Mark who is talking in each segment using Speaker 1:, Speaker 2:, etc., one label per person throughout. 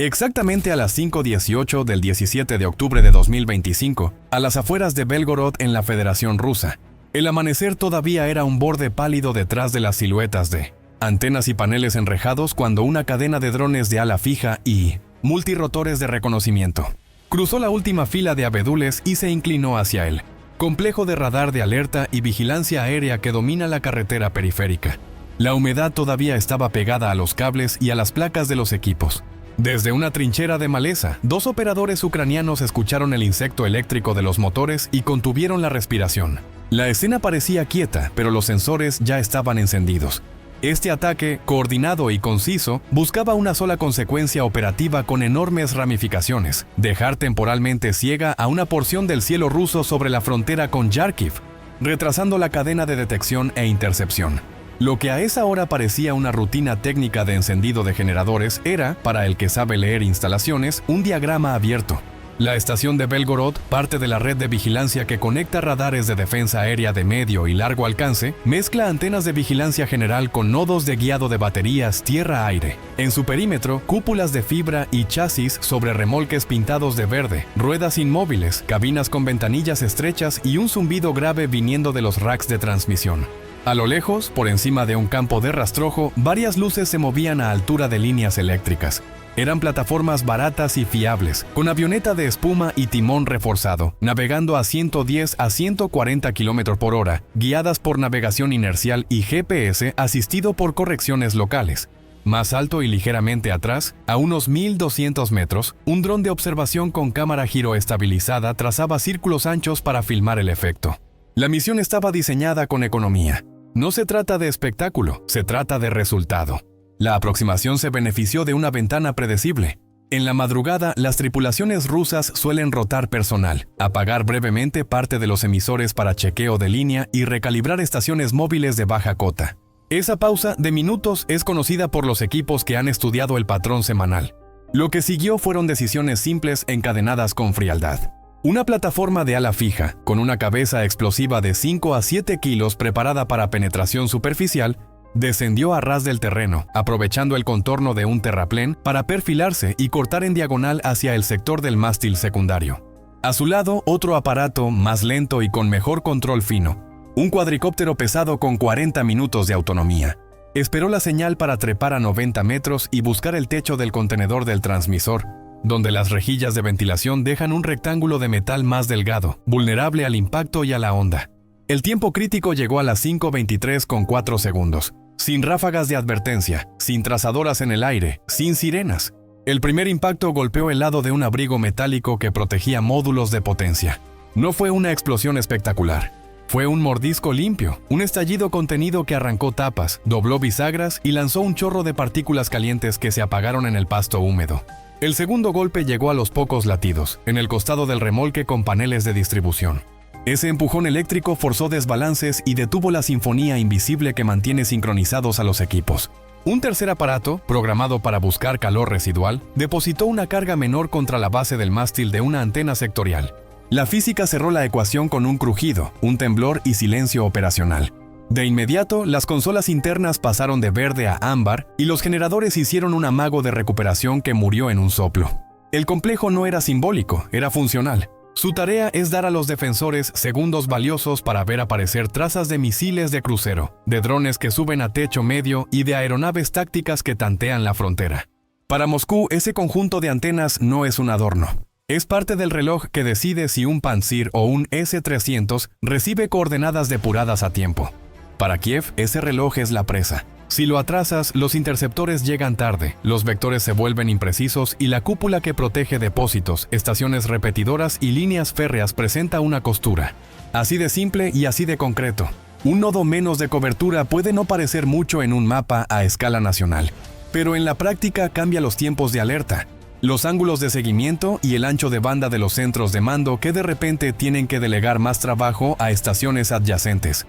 Speaker 1: Exactamente a las 5:18 del 17 de octubre de 2025, a las afueras de Belgorod en la Federación Rusa, el amanecer todavía era un borde pálido detrás de las siluetas de antenas y paneles enrejados cuando una cadena de drones de ala fija y multirotores de reconocimiento cruzó la última fila de abedules y se inclinó hacia el complejo de radar de alerta y vigilancia aérea que domina la carretera periférica. La humedad todavía estaba pegada a los cables y a las placas de los equipos. Desde una trinchera de maleza, 2 operadores ucranianos escucharon el insecto eléctrico de los motores y contuvieron la respiración. La escena parecía quieta, pero los sensores ya estaban encendidos. Este ataque, coordinado y conciso, buscaba una sola consecuencia operativa con enormes ramificaciones: dejar temporalmente ciega a una porción del cielo ruso sobre la frontera con Kharkiv, retrasando la cadena de detección e intercepción. Lo que a esa hora parecía una rutina técnica de encendido de generadores era, para el que sabe leer instalaciones, un diagrama abierto. La estación de Belgorod, parte de la red de vigilancia que conecta radares de defensa aérea de medio y largo alcance, mezcla antenas de vigilancia general con nodos de guiado de baterías tierra-aire. En su perímetro, cúpulas de fibra y chasis sobre remolques pintados de verde, ruedas inmóviles, cabinas con ventanillas estrechas y un zumbido grave viniendo de los racks de transmisión. A lo lejos, por encima de un campo de rastrojo, varias luces se movían a altura de líneas eléctricas. Eran plataformas baratas y fiables, con avioneta de espuma y timón reforzado, navegando a 110 a 140 km por hora, guiadas por navegación inercial y GPS asistido por correcciones locales. Más alto y ligeramente atrás, a unos 1200 metros, un dron de observación con cámara giroestabilizada trazaba círculos anchos para filmar el efecto. La misión estaba diseñada con economía. No se trata de espectáculo, se trata de resultado. La aproximación se benefició de una ventana predecible. En la madrugada, las tripulaciones rusas suelen rotar personal, apagar brevemente parte de los emisores para chequeo de línea y recalibrar estaciones móviles de baja cota. Esa pausa de minutos es conocida por los equipos que han estudiado el patrón semanal. Lo que siguió fueron decisiones simples encadenadas con frialdad. Una plataforma de ala fija, con una cabeza explosiva de 5 a 7 kilos preparada para penetración superficial, descendió a ras del terreno, aprovechando el contorno de un terraplén para perfilarse y cortar en diagonal hacia el sector del mástil secundario. A su lado, otro aparato más lento y con mejor control fino, un cuadricóptero pesado con 40 minutos de autonomía. Esperó la señal para trepar a 90 metros y buscar el techo del contenedor del transmisor, donde las rejillas de ventilación dejan un rectángulo de metal más delgado, vulnerable al impacto y a la onda. El tiempo crítico llegó a las 5:23:4 segundos, sin ráfagas de advertencia, sin trazadoras en el aire, sin sirenas. El primer impacto golpeó el lado de un abrigo metálico que protegía módulos de potencia. No fue una explosión espectacular. Fue un mordisco limpio, un estallido contenido que arrancó tapas, dobló bisagras y lanzó un chorro de partículas calientes que se apagaron en el pasto húmedo. El segundo golpe llegó a los pocos latidos, en el costado del remolque con paneles de distribución. Ese empujón eléctrico forzó desbalances y detuvo la sinfonía invisible que mantiene sincronizados a los equipos. Un tercer aparato, programado para buscar calor residual, depositó una carga menor contra la base del mástil de una antena sectorial. La física cerró la ecuación con un crujido, un temblor y silencio operacional. De inmediato, las consolas internas pasaron de verde a ámbar y los generadores hicieron un amago de recuperación que murió en un soplo. El complejo no era simbólico, era funcional. Su tarea es dar a los defensores segundos valiosos para ver aparecer trazas de misiles de crucero, de drones que suben a techo medio y de aeronaves tácticas que tantean la frontera. Para Moscú, ese conjunto de antenas no es un adorno. Es parte del reloj que decide si un Pantsir o un S-300 recibe coordenadas depuradas a tiempo. Para Kiev, ese reloj es la presa. Si lo atrasas, los interceptores llegan tarde, los vectores se vuelven imprecisos y la cúpula que protege depósitos, estaciones repetidoras y líneas férreas presenta una costura. Así de simple y así de concreto. Un nodo menos de cobertura puede no parecer mucho en un mapa a escala nacional, pero en la práctica cambia los tiempos de alerta, los ángulos de seguimiento y el ancho de banda de los centros de mando que de repente tienen que delegar más trabajo a estaciones adyacentes.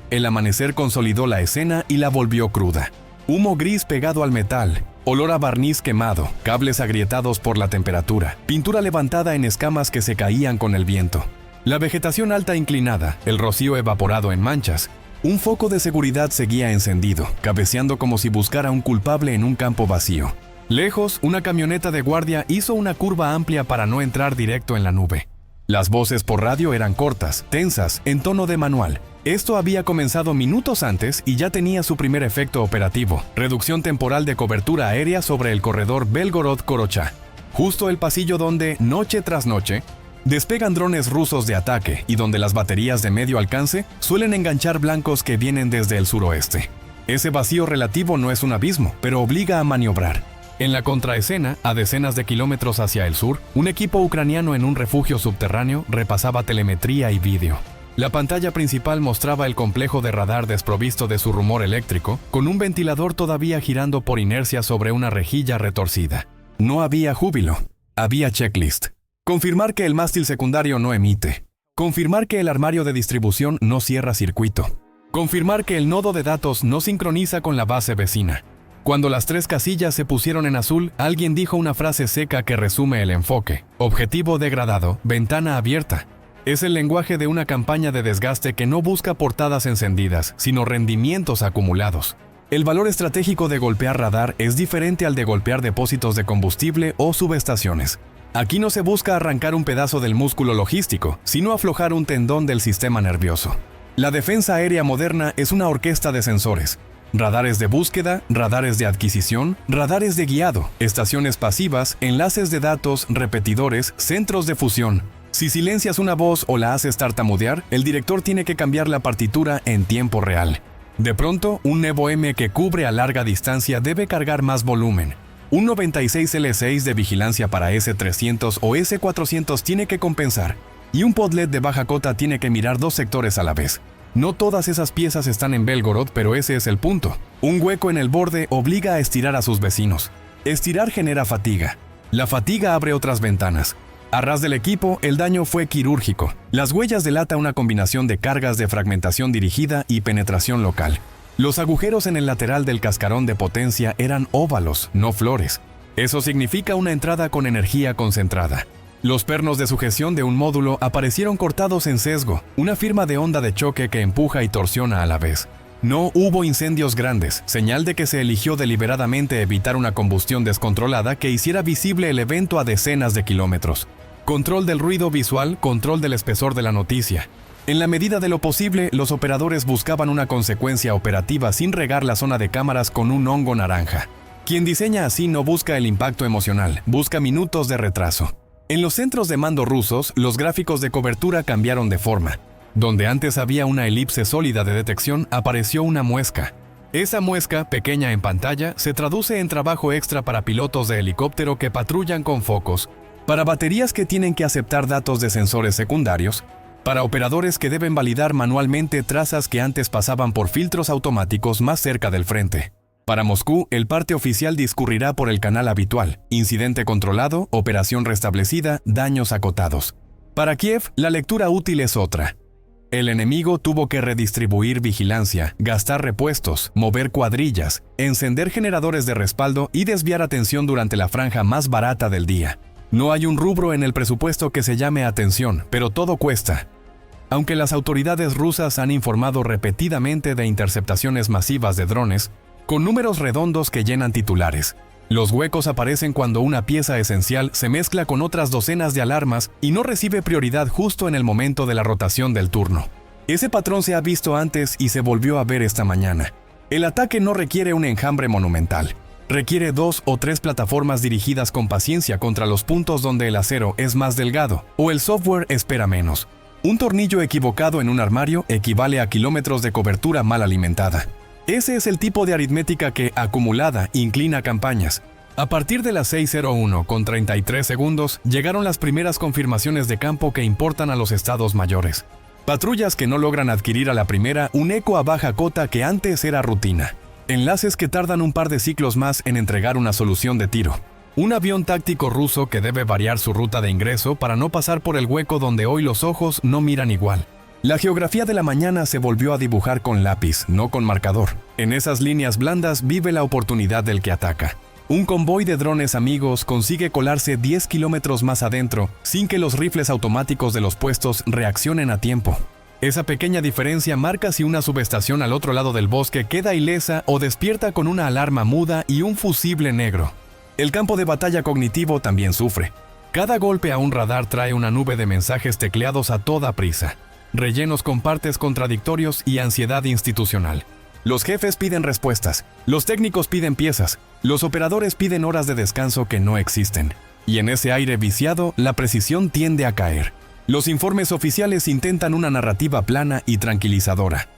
Speaker 1: El amanecer consolidó la escena y la volvió cruda. Humo gris pegado al metal, olor a barniz quemado, cables agrietados por la temperatura, pintura levantada en escamas que se caían con el viento. La vegetación alta inclinada, el rocío evaporado en manchas. Un foco de seguridad seguía encendido, cabeceando como si buscara un culpable en un campo vacío. Lejos, una camioneta de guardia hizo una curva amplia para no entrar directo en la nube. Las voces por radio eran cortas, tensas, en tono de manual. Esto había comenzado minutos antes y ya tenía su primer efecto operativo: reducción temporal de cobertura aérea sobre el corredor Belgorod-Korochá, justo el pasillo donde, noche tras noche, despegan drones rusos de ataque y donde las baterías de medio alcance suelen enganchar blancos que vienen desde el suroeste. Ese vacío relativo no es un abismo, pero obliga a maniobrar. En la contraescena, a decenas de kilómetros hacia el sur, un equipo ucraniano en un refugio subterráneo repasaba telemetría y vídeo. La pantalla principal mostraba el complejo de radar desprovisto de su rumor eléctrico, con un ventilador todavía girando por inercia sobre una rejilla retorcida. No había júbilo, había checklist. Confirmar que el mástil secundario no emite. Confirmar que el armario de distribución no cierra circuito. Confirmar que el nodo de datos no sincroniza con la base vecina. Cuando las 3 casillas se pusieron en azul, alguien dijo una frase seca que resume el enfoque: objetivo degradado, ventana abierta. Es el lenguaje de una campaña de desgaste que no busca portadas encendidas, sino rendimientos acumulados. El valor estratégico de golpear radar es diferente al de golpear depósitos de combustible o subestaciones. Aquí no se busca arrancar un pedazo del músculo logístico, sino aflojar un tendón del sistema nervioso. La defensa aérea moderna es una orquesta de sensores. Radares de búsqueda, radares de adquisición, radares de guiado, estaciones pasivas, enlaces de datos, repetidores, centros de fusión. Si silencias una voz o la haces tartamudear, el director tiene que cambiar la partitura en tiempo real. De pronto, un Nevo M que cubre a larga distancia debe cargar más volumen. Un 96 L6 de vigilancia para S300 o S400 tiene que compensar. Y un podlet de baja cota tiene que mirar 2 sectores a la vez. No todas esas piezas están en Belgorod, pero ese es el punto. Un hueco en el borde obliga a estirar a sus vecinos. Estirar genera fatiga. La fatiga abre otras ventanas. A ras del equipo, el daño fue quirúrgico. Las huellas delata una combinación de cargas de fragmentación dirigida y penetración local. Los agujeros en el lateral del cascarón de potencia eran óvalos, no flores. Eso significa una entrada con energía concentrada. Los pernos de sujeción de un módulo aparecieron cortados en sesgo, una firma de onda de choque que empuja y torsiona a la vez. No hubo incendios grandes, señal de que se eligió deliberadamente evitar una combustión descontrolada que hiciera visible el evento a decenas de kilómetros. Control del ruido visual, control del espesor de la noticia. En la medida de lo posible, los operadores buscaban una consecuencia operativa sin regar la zona de cámaras con un hongo naranja. Quien diseña así no busca el impacto emocional, busca minutos de retraso. En los centros de mando rusos, los gráficos de cobertura cambiaron de forma. Donde antes había una elipse sólida de detección, apareció una muesca. Esa muesca, pequeña en pantalla, se traduce en trabajo extra para pilotos de helicóptero que patrullan con focos, para baterías que tienen que aceptar datos de sensores secundarios, para operadores que deben validar manualmente trazas que antes pasaban por filtros automáticos más cerca del frente. Para Moscú, el parte oficial discurrirá por el canal habitual: incidente controlado, operación restablecida, daños acotados. Para Kiev, la lectura útil es otra. El enemigo tuvo que redistribuir vigilancia, gastar repuestos, mover cuadrillas, encender generadores de respaldo y desviar atención durante la franja más barata del día. No hay un rubro en el presupuesto que se llame atención, pero todo cuesta. Aunque las autoridades rusas han informado repetidamente de interceptaciones masivas de drones, con números redondos que llenan titulares. Los huecos aparecen cuando una pieza esencial se mezcla con otras docenas de alarmas y no recibe prioridad justo en el momento de la rotación del turno. Ese patrón se ha visto antes y se volvió a ver esta mañana. El ataque no requiere un enjambre monumental. Requiere 2 o 3 plataformas dirigidas con paciencia contra los puntos donde el acero es más delgado o el software espera menos. Un tornillo equivocado en un armario equivale a kilómetros de cobertura mal alimentada. Ese es el tipo de aritmética que, acumulada, inclina campañas. A partir de las 6:01 con 33 segundos, llegaron las primeras confirmaciones de campo que importan a los estados mayores. Patrullas que no logran adquirir a la primera un eco a baja cota que antes era rutina. Enlaces que tardan un par de ciclos más en entregar una solución de tiro. Un avión táctico ruso que debe variar su ruta de ingreso para no pasar por el hueco donde hoy los ojos no miran igual. La geografía de la mañana se volvió a dibujar con lápiz, no con marcador. En esas líneas blandas vive la oportunidad del que ataca. Un convoy de drones amigos consigue colarse 10 kilómetros más adentro sin que los rifles automáticos de los puestos reaccionen a tiempo. Esa pequeña diferencia marca si una subestación al otro lado del bosque queda ilesa o despierta con una alarma muda y un fusible negro. El campo de batalla cognitivo también sufre. Cada golpe a un radar trae una nube de mensajes tecleados a toda prisa, rellenos con partes contradictorios y ansiedad institucional. Los jefes piden respuestas, los técnicos piden piezas, los operadores piden horas de descanso que no existen. Y en ese aire viciado, la precisión tiende a caer. Los informes oficiales intentan una narrativa plana y tranquilizadora.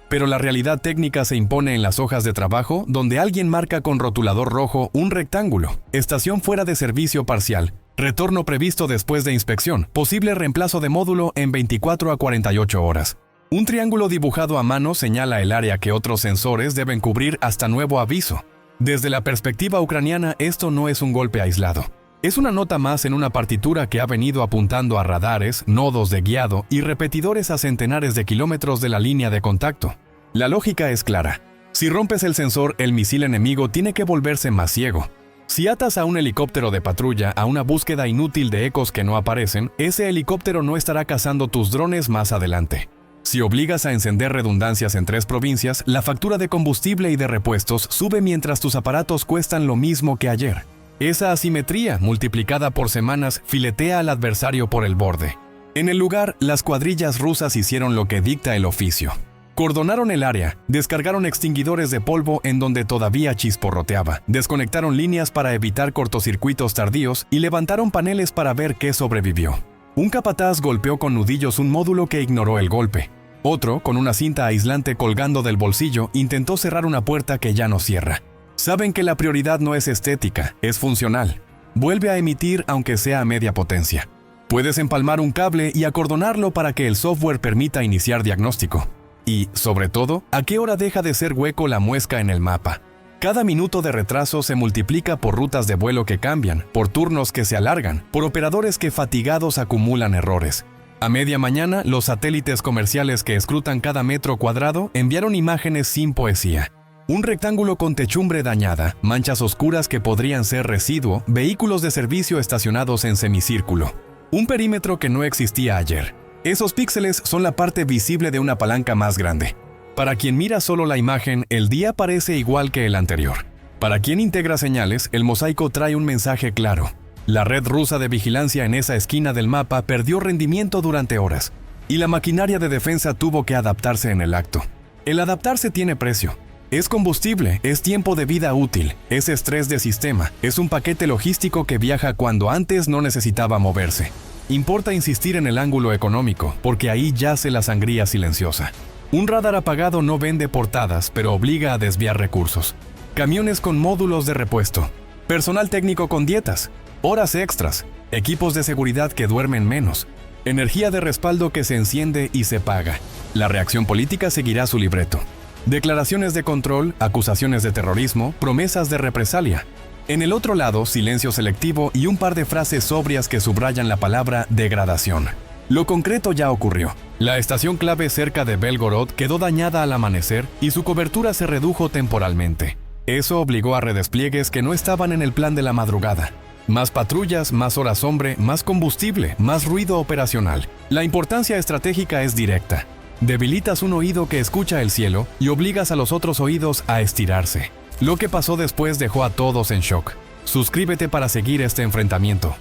Speaker 1: Pero la realidad técnica se impone en las hojas de trabajo, donde alguien marca con rotulador rojo un rectángulo, estación fuera de servicio parcial, retorno previsto después de inspección, posible reemplazo de módulo en 24 a 48 horas. Un triángulo dibujado a mano señala el área que otros sensores deben cubrir hasta nuevo aviso. Desde la perspectiva ucraniana, esto no es un golpe aislado. Es una nota más en una partitura que ha venido apuntando a radares, nodos de guiado y repetidores a centenares de kilómetros de la línea de contacto. La lógica es clara. Si rompes el sensor, el misil enemigo tiene que volverse más ciego. Si atas a un helicóptero de patrulla a una búsqueda inútil de ecos que no aparecen, ese helicóptero no estará cazando tus drones más adelante. Si obligas a encender redundancias en 3 provincias, la factura de combustible y de repuestos sube mientras tus aparatos cuestan lo mismo que ayer. Esa asimetría, multiplicada por semanas, filetea al adversario por el borde. En el lugar, las cuadrillas rusas hicieron lo que dicta el oficio. Cordonaron el área, descargaron extinguidores de polvo en donde todavía chisporroteaba, desconectaron líneas para evitar cortocircuitos tardíos y levantaron paneles para ver qué sobrevivió. Un capataz golpeó con nudillos un módulo que ignoró el golpe. Otro, con una cinta aislante colgando del bolsillo, intentó cerrar una puerta que ya no cierra. Saben que la prioridad no es estética, es funcional. Vuelve a emitir aunque sea a media potencia. Puedes empalmar un cable y acordonarlo para que el software permita iniciar diagnóstico. Y, sobre todo, ¿a qué hora deja de ser hueco la muesca en el mapa? Cada minuto de retraso se multiplica por rutas de vuelo que cambian, por turnos que se alargan, por operadores que fatigados acumulan errores. A media mañana, los satélites comerciales que escrutan cada metro cuadrado enviaron imágenes sin poesía. Un rectángulo con techumbre dañada, manchas oscuras que podrían ser residuo, vehículos de servicio estacionados en semicírculo. Un perímetro que no existía ayer. Esos píxeles son la parte visible de una palanca más grande. Para quien mira solo la imagen, el día parece igual que el anterior. Para quien integra señales, el mosaico trae un mensaje claro. La red rusa de vigilancia en esa esquina del mapa perdió rendimiento durante horas, y la maquinaria de defensa tuvo que adaptarse en el acto. El adaptarse tiene precio. Es combustible, es tiempo de vida útil, es estrés de sistema, es un paquete logístico que viaja cuando antes no necesitaba moverse. Importa insistir en el ángulo económico, porque ahí yace la sangría silenciosa. Un radar apagado no vende portadas, pero obliga a desviar recursos. Camiones con módulos de repuesto, personal técnico con dietas, horas extras, equipos de seguridad que duermen menos, energía de respaldo que se enciende y se paga. La reacción política seguirá su libreto. Declaraciones de control, acusaciones de terrorismo, promesas de represalia. En el otro lado, silencio selectivo y un par de frases sobrias que subrayan la palabra degradación. Lo concreto ya ocurrió. La estación clave cerca de Belgorod quedó dañada al amanecer y su cobertura se redujo temporalmente. Eso obligó a redespliegues que no estaban en el plan de la madrugada. Más patrullas, más horas hombre, más combustible, más ruido operacional. La importancia estratégica es directa. Debilitas un oído que escucha el cielo y obligas a los otros oídos a estirarse. Lo que pasó después dejó a todos en shock. Suscríbete para seguir este enfrentamiento.